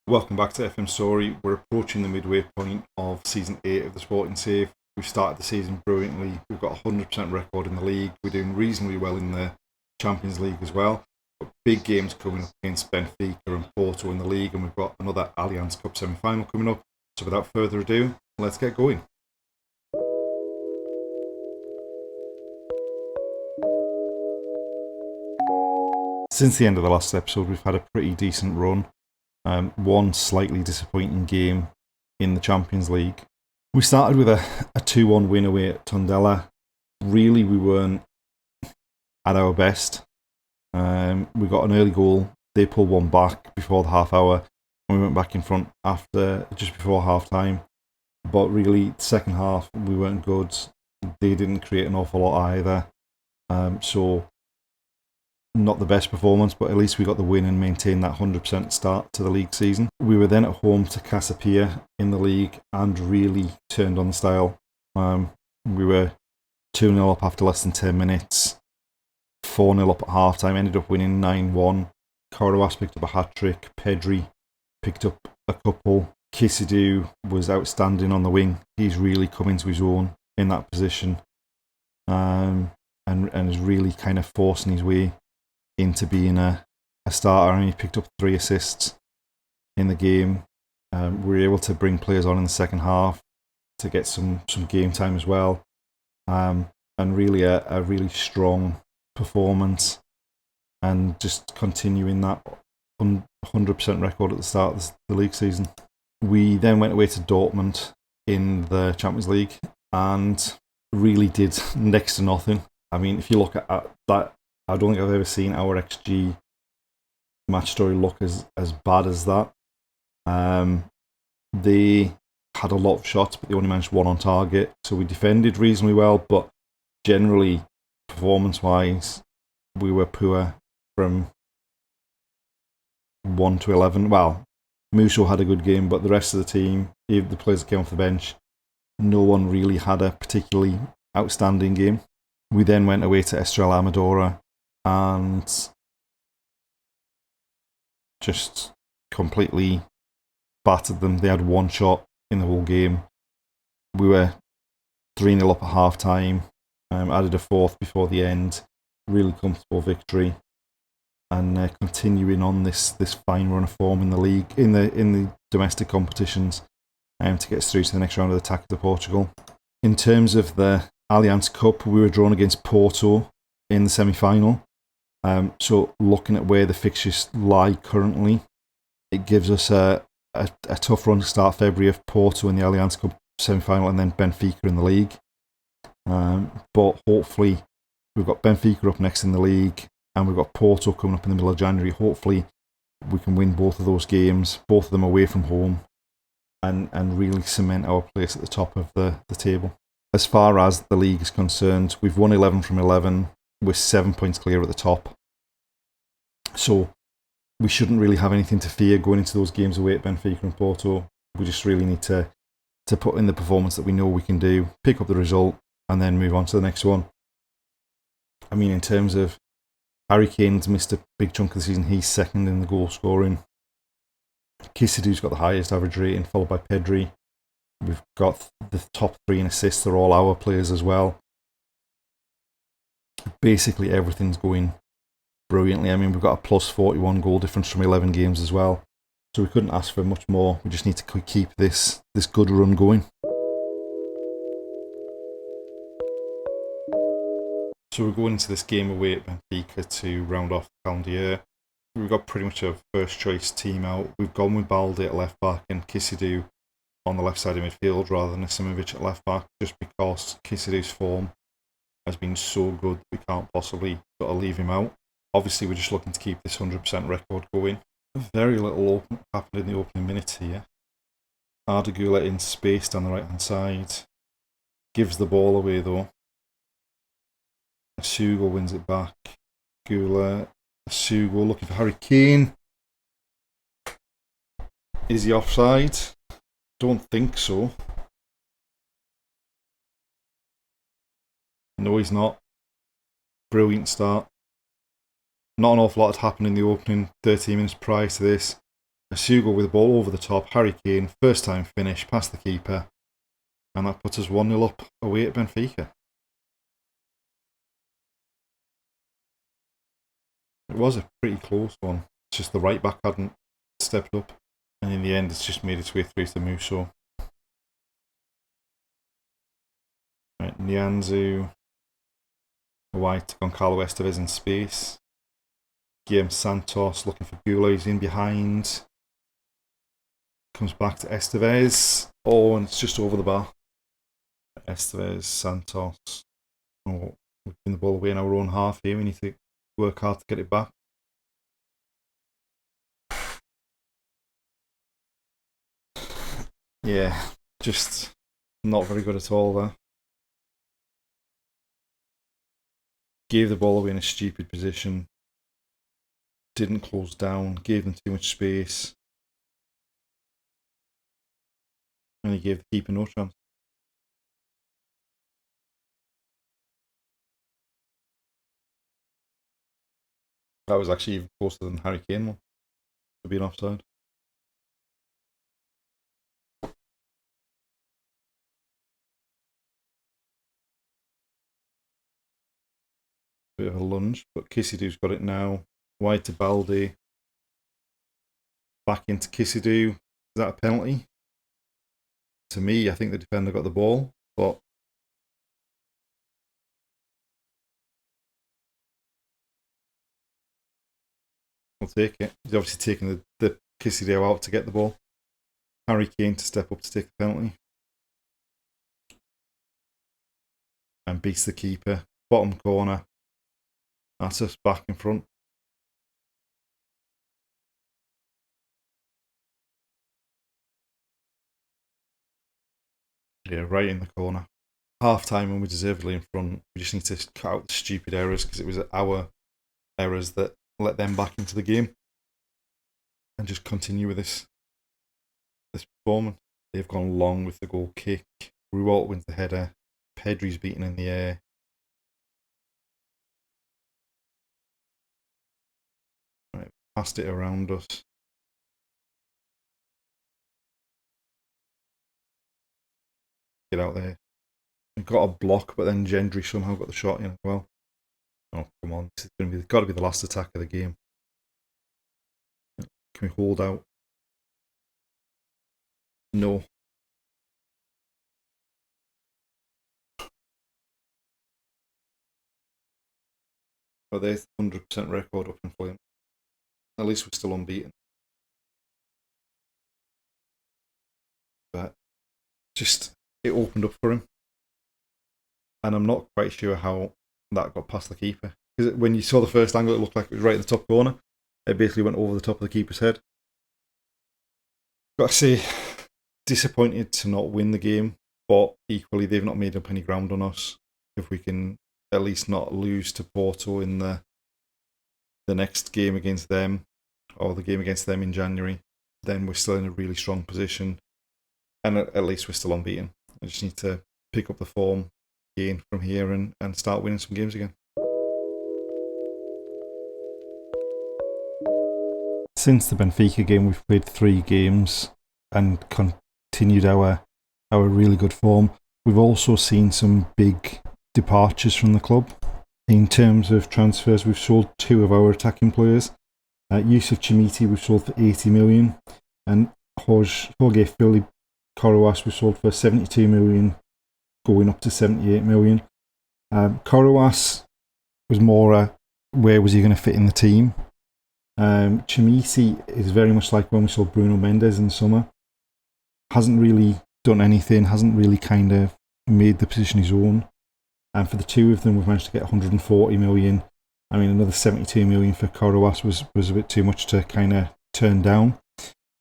Welcome back to FM Storey. We're approaching the midway point of Season 8 of the Sporting Save. We've started the season brilliantly. We've got a 100% record in the league. We're doing reasonably well in the Champions League as well. Got big games coming up against Benfica and Porto in the league, and we've got another Allianz Cup semi-final coming up. So without further ado, let's get going. Since the end of the last episode, we've had a pretty decent run. One slightly disappointing game in the Champions League. We started with a 2-1 win away at Tondela. Really, we weren't at our best. We got an early goal. They pulled one back before the half hour, and we went back in front just before half time. But really, the second half, we weren't good. They didn't create an awful lot either. So not the best performance, but at least we got the win and maintained that 100% start to the league season. We were then at home to Casapia in the league and really turned on the style. We were 2-0 up after less than 10 minutes, 4-0 up at half time, ended up winning 9-1. Cordoas picked up a hat-trick, Pedri picked up a couple. Kisidou was outstanding on the wing. He's really come into his own in that position, and is really kind of forcing his way into being a starter, and he picked up 3 assists in the game. We were able to bring players on in the second half to get some game time as well, and really a really strong performance, and just continuing that 100% record at the start of the league season. We then went away to Dortmund in the Champions League and really did next to nothing. I mean, if you look at that, I don't think I've ever seen our XG match story look as bad as that. They had a lot of shots, but they only managed 1 on target. So we defended reasonably well, but generally, performance-wise, we were poor from 1 to 11. Well, Musso had a good game, but the rest of the team, even the players that came off the bench, no one really had a particularly outstanding game. We then went away to Estrela Amadora and just completely battered them. They had 1 shot in the whole game. We were 3-0 up at half time, added a 4th before the end. Really comfortable victory, and continuing on this fine run of form in the league, in the domestic competitions, to get us through to the next round of the Taça de Portugal. In terms of the Allianz Cup, we were drawn against Porto in the semi-final. So looking at where the fixtures lie currently, it gives us a tough run to start February of Porto in the Allianz Cup semi-final and then Benfica in the league. But hopefully we've got Benfica up next in the league and we've got Porto coming up in the middle of January. Hopefully we can win both of those games, both of them away from home, and really cement our place at the top of the table. As far as the league is concerned, we've won 11 from 11. We're 7 points clear at the top. So we shouldn't really have anything to fear going into those games away at Benfica and Porto. We just really need to put in the performance that we know we can do, pick up the result, and then move on to the next one. I mean, in terms of Harry Kane's missed a big chunk of the season. He's second in the goal scoring. Kisidou's got the highest average rating, followed by Pedri. We've got the top 3 in assists. They're all our players as well. Basically, everything's going brilliantly. I mean, we've got a plus 41 goal difference from 11 games as well. So we couldn't ask for much more. We just need to keep this good run going. So we're going into this game away at Benfica to round off the calendar year. We've got pretty much a first choice team out. We've gone with Balde at left back and Kisidou on the left side of midfield rather than Simovic at left back, just because Kisidou's form has been so good we can't possibly sort of leave him out. Obviously, we're just looking to keep this 100% record going. Very little happened in the opening minutes here. Arda Güler in space down the right hand side. Gives the ball away though. Sugo wins it back. Güler. Sugo looking for Harry Kane. Is he offside? Don't think so. No, he's not. Brilliant start. Not an awful lot had happened in the opening 13 minutes prior to this. Asugo with the ball over the top. Harry Kane, first time finish, past the keeper. And that puts us 1-0 up away at Benfica. It was a pretty close one. It's just the right back hadn't stepped up. And in the end, it's just made its way through to Musso. Right, Nianzou. White, Goncalo Estevez in space. Guillem Santos looking for Gula. He's in behind. Comes back to Estevez. Oh, and it's just over the bar. Estevez, Santos. Oh, we've been the ball away in our own half here. We need to work hard to get it back. Yeah, just not very good at all there. Gave the ball away in a stupid position. Didn't close down. Gave them too much space. And he gave the keeper no chance. That was actually even closer than Harry Kane one for being offside. Bit of a lunge, but Kissidou's got it now. Wide to Balde. Back into Kissidou. Is that a penalty? To me, I think the defender got the ball, but I'll take it. He's obviously taking the Kissidou out to get the ball. Harry Kane to step up to take the penalty. And beats the keeper. Bottom corner. That's us back in front. Yeah, right in the corner. Half time when we're deservedly in front. We just need to cut out the stupid errors because it was our errors that let them back into the game. And just continue with this performance. They've gone long with the goal kick. Rualt wins the header. Pedri's beaten in the air. Right, passed it around us. Get out there. We got a block, but then Gendry somehow got the shot in as well. Oh, come on. This is got to be the last attack of the game. Can we hold out? No. But there's 100% record up in flame. At least we're still unbeaten. But just, it opened up for him. And I'm not quite sure how that got past the keeper. Because when you saw the first angle, it looked like it was right in the top corner. It basically went over the top of the keeper's head. Got to say, disappointed to not win the game, but equally they've not made up any ground on us. If we can at least not lose to Porto in the next game against them, or the game against them in January, then we're still in a really strong position, and at least we're still unbeaten. I just need to pick up the form again from here and start winning some games again. Since the Benfica game, we've played 3 games and continued our really good form. We've also seen some big departures from the club. In terms of transfers, we've sold 2 of our attacking players. Yusuf Chimiti we've sold for 80 million, and Jorge Fili Koroas we've sold for 72 million, going up to 78 million. Koroas was more where was he going to fit in the team. Chimiti is very much like when we saw Bruno Mendes in the summer. Hasn't really done anything, hasn't really kind of made the position his own. And for the 2 of them, we've managed to get 140 million. I mean, another 72 million for Koroas was a bit too much to kind of turn down.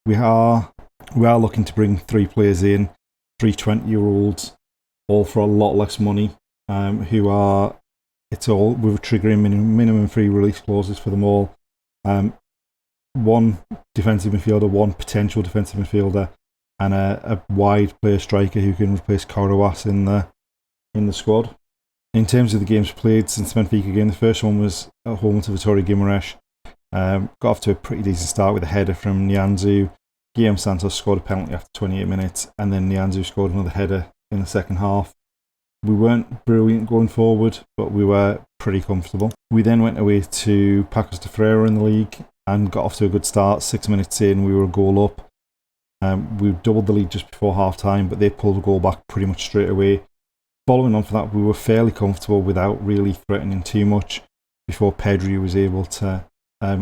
We are looking to bring 3 players in, 3 20-year-olds, all for a lot less money, who are, it's all, we're triggering minimum free release clauses for them all. 1 defensive midfielder, 1 potential defensive midfielder, and a wide player striker who can replace Koroas in the squad. In terms of the games played since the Benfica game, the first one was at home to Vitória Guimarães. Got off to a pretty decent start with a header from Nyanzu. Guillaume Santos scored a penalty after 28 minutes, and then Nyanzu scored another header in the second half. We weren't brilliant going forward, but we were pretty comfortable. We then went away to Pacos de Ferreira in the league and got off to a good start. 6 minutes in, we were a goal up. We doubled the lead just before half time, but they pulled the goal back pretty much straight away. Following on from that, we were fairly comfortable without really threatening too much before Pedri was able to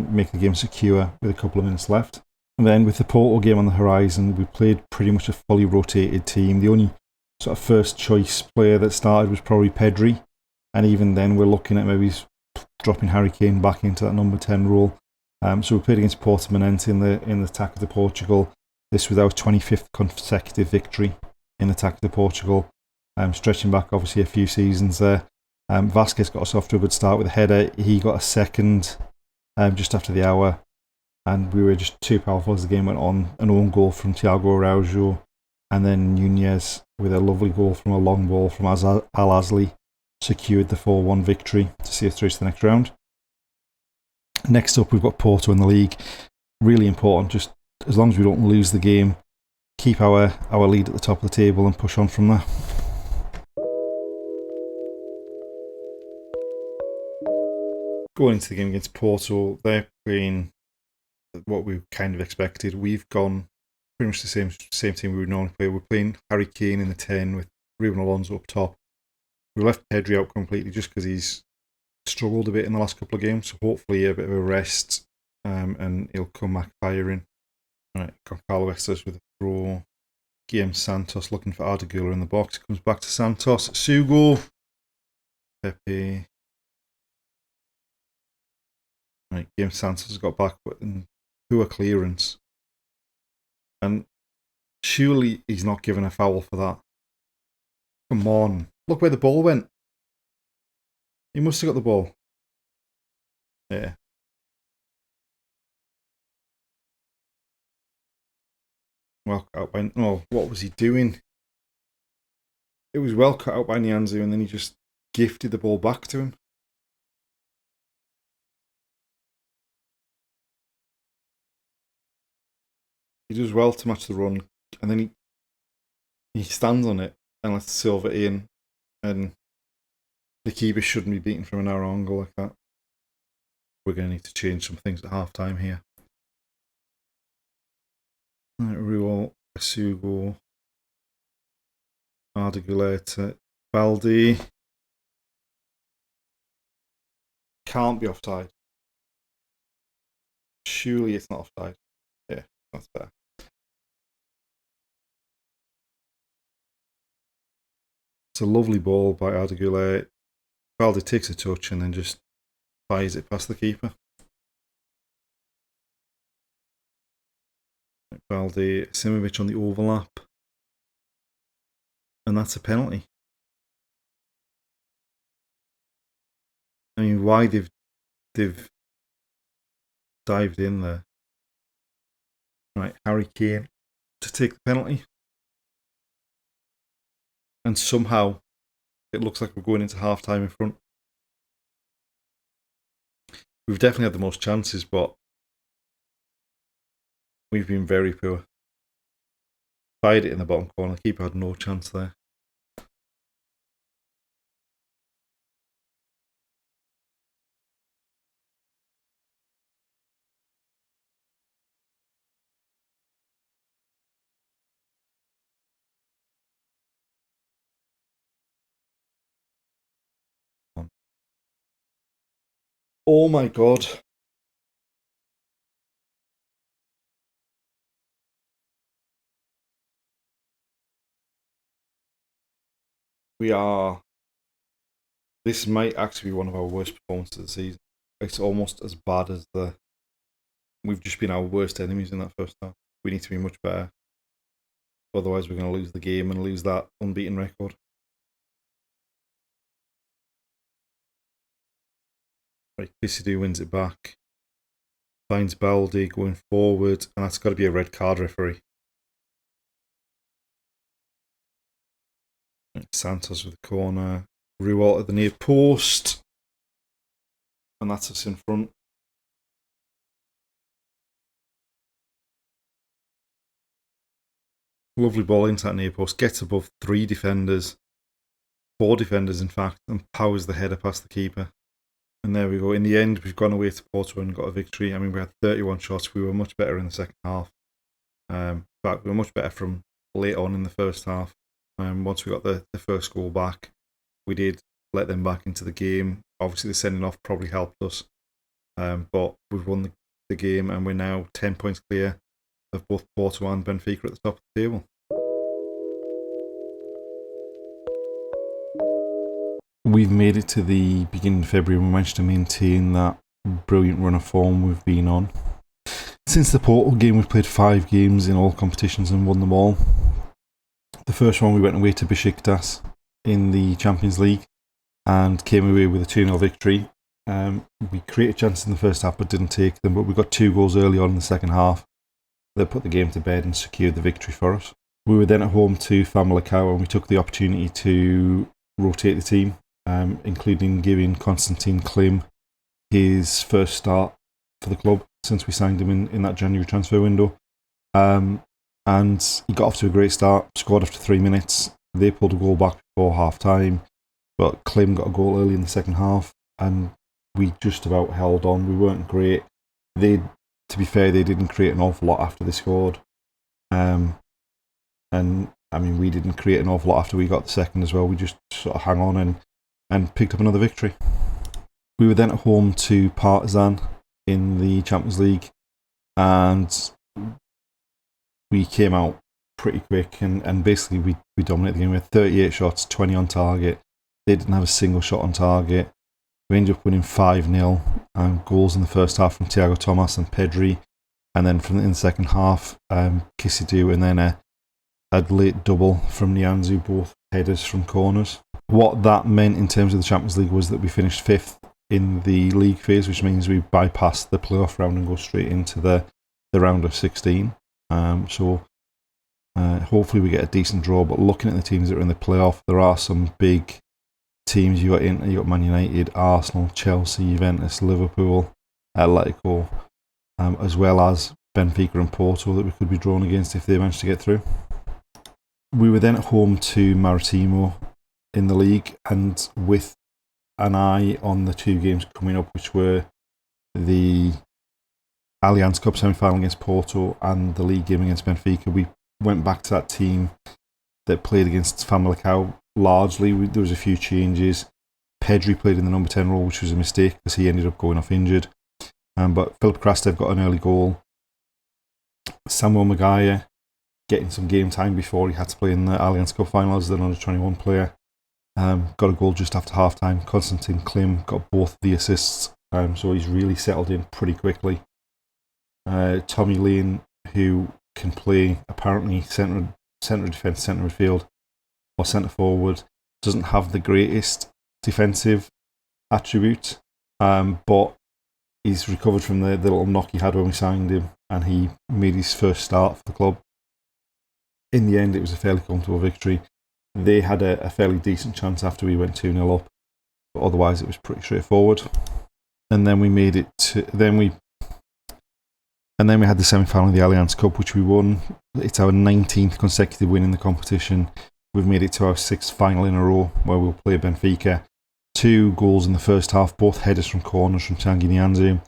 make the game secure with a couple of minutes left. And then with the Porto game on the horizon, we played pretty much a fully rotated team. The only sort of first choice player that started was probably Pedri, and even then we're looking at maybe dropping Harry Kane back into that number 10 role. So we played against Portimonense in the Taça de Portugal. This was our 25th consecutive victory in the Taça de Portugal, stretching back obviously a few seasons there. Vasquez got us off to a good start with a header. He got a second just after the hour, and we were just too powerful as the game went on. An own goal from Thiago Araujo, and then Nunez with a lovely goal from a long ball from Al-Azli secured the 4-1 victory to see us through to the next round. Next up, we've got Porto in the league. Really important, just as long as we don't lose the game, keep our lead at the top of the table and push on from there. Going into the game against Porto, they're playing what we kind of expected. We've gone pretty much the same team we would normally play. We're playing Harry Kane in the 10 with Ruben Alonso up top. We left Pedri out completely just because he's struggled a bit in the last couple of games, so hopefully a bit of a rest and he'll come back firing. Right, Goncalo Estes with a throw. Guillaume Santos looking for Arda Güler in the box. It comes back to Santos. Sugo. Pepe. Right, Guillaume Santos has got back with poor clearance. And surely he's not given a foul for that. Come on. Look where the ball went. He must have got the ball. Yeah. Well cut out by... Oh, what was he doing? It was well cut out by Nyanzu, and then he just gifted the ball back to him. He does well to match the run, and then he stands on it and lets Silva in, and the keeper shouldn't be beaten from a narrow angle like that. We're going to need to change some things at half time here. Right, Ruel, Sugo, Arda Güler to Baldi. Can't be offside. Surely it's not offside. Yeah, that's fair. It's a lovely ball by Arda Güler. Baldi takes a touch and then just fires it past the keeper. Baldi, Simovic on the overlap. And that's a penalty. I mean, why they've dived in there. Right, Harry Kane to take the penalty. And somehow it looks like we're going into half time in front. We've definitely had the most chances, but we've been very poor. Fired it in the bottom corner. The keeper had no chance there. Oh my god. This might actually be one of our worst performances of the season. It's almost as bad as we've just been our worst enemies in that first half. We need to be much better. Otherwise we're going to lose the game and lose that unbeaten record. Right, Pisidou wins it back. Finds Baldi going forward, and that's got to be a red card, referee. Right, Santos with the corner. Ruel at the near post. And that's us in front. Lovely ball into that near post, gets above 4 defenders in fact, and powers the header past the keeper. And there we go. In the end, we've gone away to Porto and got a victory. I mean, we had 31 shots. We were much better in the second half. But we were much better from late on in the first half. Once we got the first goal back, we did let them back into the game. Obviously, the sending off probably helped us. But we've won the game, and we're now 10 points clear of both Porto and Benfica at the top of the table. We've made it to the beginning of February and we managed to maintain that brilliant run of form we've been on. Since the Porto game, we've played 5 games in all competitions and won them all. The first one, we went away to Besiktas in the Champions League and came away with a 2-0 victory. We created chances in the first half but didn't take them, but we got 2 goals early on in the second half that put the game to bed and secured the victory for us. We were then at home to Famalicão and we took the opportunity to rotate the team, including giving Konstantin Klim his first start for the club since we signed him in that January transfer window. And he got off to a great start, scored after 3 minutes. They pulled a goal back before half-time, but Klim got a goal early in the second half, and we just about held on. We weren't great. To be fair, they didn't create an awful lot after they scored. And, I mean, we didn't create an awful lot after we got the second as well. We just sort of hung on and picked up another victory. We were then at home to Partizan in the Champions League, and we came out pretty quick and basically we dominated the game. We had 38 shots, 20 on target. They didn't have a single shot on target. We ended up winning 5-0. Goals in the first half from Thiago Thomas and Pedri, and then in the second half, Kisidou, and then a late double from Nianzou, both headers from corners. What that meant in terms of the Champions League was that we finished 5th in the league phase, which means we bypassed the playoff round and go straight into the round of 16. So hopefully we get a decent draw, but looking at the teams that are in the playoff, there are some big teams. You got Man United, Arsenal, Chelsea, Juventus, Liverpool, Atletico, as well as Benfica and Porto that we could be drawn against if they manage to get through. We were then at home to Maritimo in the league, and with an eye on the 2 games coming up, which were the Allianz Cup semi-final against Porto and the league game against Benfica, we went back to that team that played against Famalicão largely. There was a few changes. Pedri played in the number 10 role, which was a mistake because he ended up going off injured. But Filip Krastev got an early goal. Samuel Maguire getting some game time before he had to play in the Allianz Cup final as an under-21 player. Got a goal just after half-time. Konstantin Klim got both the assists, so he's really settled in pretty quickly. Tommy Lane, who can play apparently centre defence, centre midfield, or centre forward, doesn't have the greatest defensive attributes, but he's recovered from the little knock he had when we signed him, and he made his first start for the club. In the end, it was a fairly comfortable victory. They had a fairly decent chance after we went 2-0 up, but otherwise it was pretty straightforward. And then we made it to then we had the semi-final of the Allianz Cup, which we won. It's our 19th consecutive win in the competition. We've made it to our 6th final in a row, where we'll play Benfica. 2 goals in the first half, both headers from corners from Tanguy Nianzou,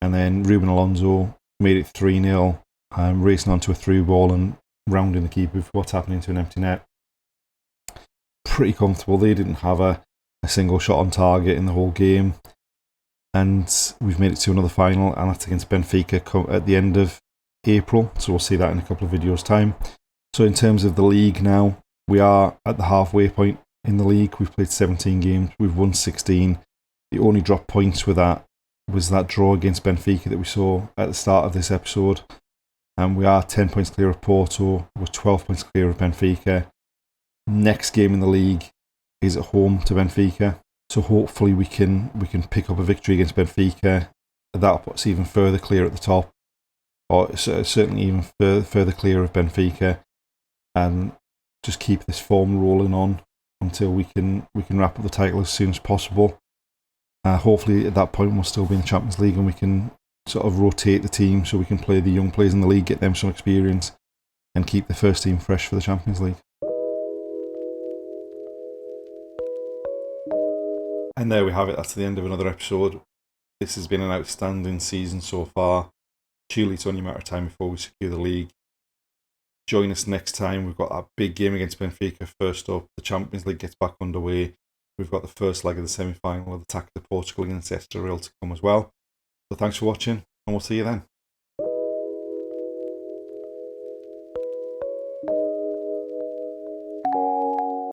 and then Ruben Alonso made it 3-0, racing onto a through ball and rounding the keeper before tapping into an empty net. Pretty comfortable. They didn't have a single shot on target in the whole game. And we've made it to another final, and that's against Benfica at the end of April. So we'll see that in a couple of videos' time. So in terms of the league now, we are at the halfway point in the league. We've played 17 games. We've won 16. The only drop points with that was that draw against Benfica that we saw at the start of this episode. And we are 10 points clear of Porto. We're 12 points clear of Benfica. Next game in the league is at home to Benfica. So hopefully we can pick up a victory against Benfica. That'll put us even further clear at the top, or certainly even further clear of Benfica, and just keep this form rolling on until we can wrap up the title as soon as possible. Hopefully at that point we'll still be in the Champions League and we can sort of rotate the team so we can play the young players in the league, get them some experience, and keep the first team fresh for the Champions League. And there we have it. That's the end of another episode. This has been an outstanding season so far. Surely it's only a matter of time before we secure the league. Join us next time. We've got that big game against Benfica first up. The Champions League gets back underway. We've got the first leg of the semi-final of the Attack of Portugal against Estoril to come as well. So thanks for watching, and we'll see you then.